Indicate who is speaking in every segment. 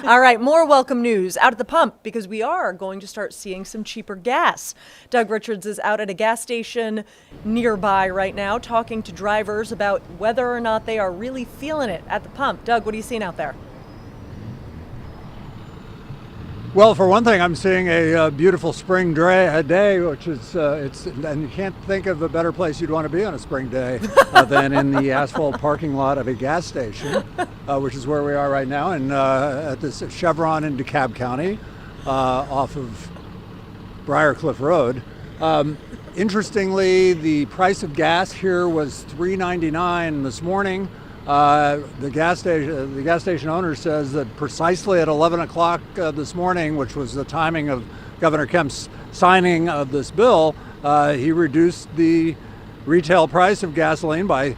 Speaker 1: All right, more welcome news out at the pump because we are going to start seeing some cheaper gas. Doug Richards is out at a gas station nearby right now talking to drivers about whether or not they are really feeling it at the pump. Doug, what are you seeing out there?
Speaker 2: Well, for one thing, I'm seeing a beautiful spring day, which is and you can't think of a better place you'd want to be on a spring day than in the asphalt parking lot of a gas station, which is where we are right now, and at this Chevron in DeKalb County, off of Briarcliff Road. Interestingly, the price of gas here was $3.99 this morning. The gas station owner says that precisely at 11 o'clock this morning, which was the timing of Governor Kemp's signing of this bill, he reduced the retail price of gasoline by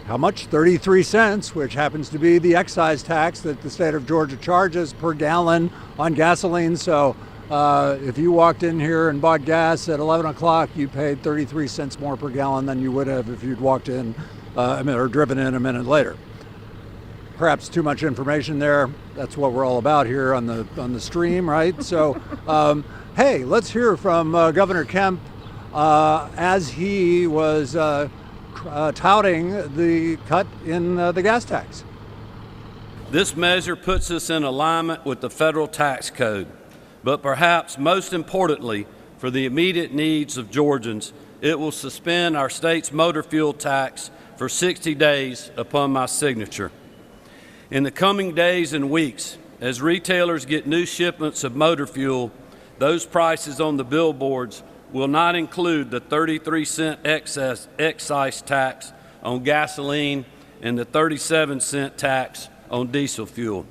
Speaker 2: how much? 33 cents, which happens to be the excise tax that the state of Georgia charges per gallon on gasoline. So if you walked in here and bought gas at 11 o'clock, you paid 33 cents more per gallon than you would have if you'd walked in or driven in a minute later. Perhaps too much information there. That's what we're all about here on the stream, right? So, hey, let's hear from Governor Kemp as he was touting the cut in the gas tax.
Speaker 3: This measure puts us in alignment with the federal tax code, but perhaps most importantly, for the immediate needs of Georgians, it will suspend our state's motor fuel tax for 60 days upon my signature. In the coming days and weeks, as retailers get new shipments of motor fuel, those prices on the billboards will not include the 33-cent excise tax on gasoline and the 37-cent tax on diesel fuel.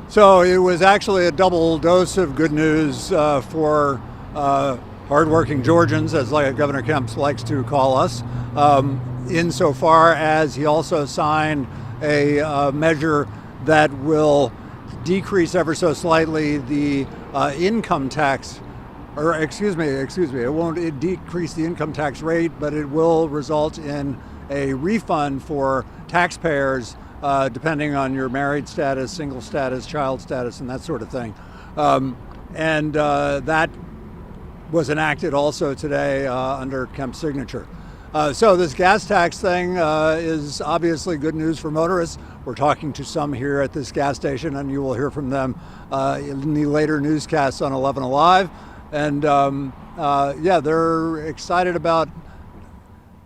Speaker 2: So it was actually a double dose of good news for hardworking Georgians, as Governor Kemp likes to call us, insofar as he also signed a measure that will decrease ever so slightly the income tax, or excuse me, it won't decrease the income tax rate, but it will result in a refund for taxpayers depending on your married status, single status, child status, and that sort of thing. That was enacted also today under Kemp's signature. So this gas tax thing is obviously good news for motorists. We're talking to some here at this gas station, and you will hear from them in the later newscasts on 11 Alive. And yeah, they're excited about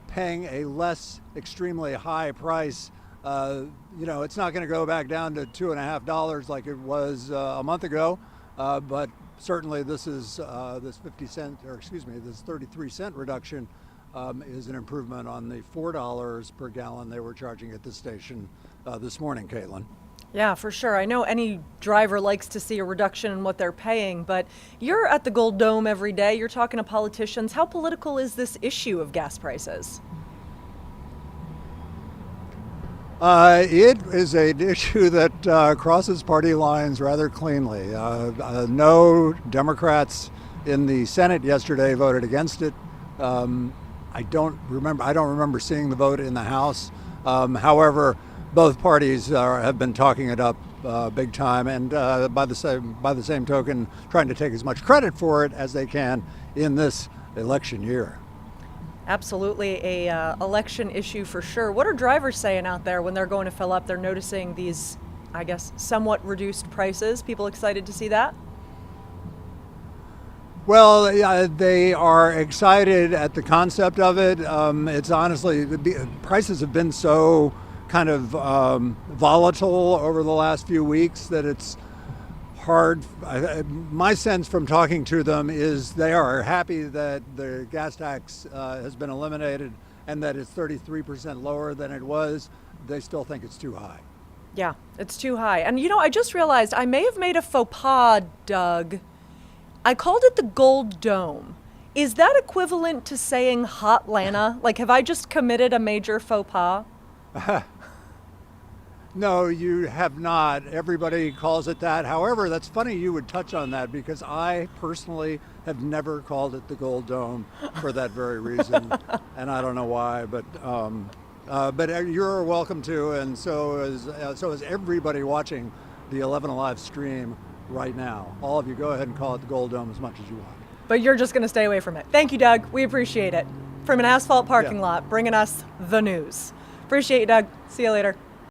Speaker 2: paying a less extremely high price. It's not going to go back down to $2.50 like it was a month ago, but certainly this is this 33-cent reduction is an improvement on the $4 per gallon they were charging at this station this morning, Caitlin.
Speaker 1: Yeah, for sure. I know any driver likes to see a reduction in what they're paying, but you're at the Gold Dome every day. You're talking to politicians. How political is this issue of gas prices?
Speaker 2: It is an issue that crosses party lines rather cleanly. No Democrats in the Senate yesterday voted against it. I don't remember seeing the vote in the House. However, both parties have been talking it up big time, and by the same token, trying to take as much credit for it as they can in this election year.
Speaker 1: Absolutely a election issue for sure. What are drivers saying out there when they're going to fill up? They're noticing these, I guess, somewhat reduced prices. People excited to see that?
Speaker 2: Well, yeah, they are excited at the concept of it. It's honestly, the prices have been so kind of volatile over the last few weeks that it's hard. My sense from talking to them is they are happy that the gas tax has been eliminated and that it's 33% lower than it was. They still think it's too high.
Speaker 1: Yeah, it's too high. And I just realized I may have made a faux pas, Doug. I called it the Gold Dome. Is that equivalent to saying Hotlanta? Like, have I just committed a major faux pas?
Speaker 2: No, you have not. Everybody calls it that. However, that's funny you would touch on that because I personally have never called it the Gold Dome for that very reason. And I don't know why, but But you're welcome to, and so is everybody watching the 11 Alive stream right now. All of you, go ahead and call it the Gold Dome as much as you want.
Speaker 1: But you're just going to stay away from it. Thank you, Doug. We appreciate it. From an asphalt parking lot, bringing us the news. Appreciate you, Doug. See you later.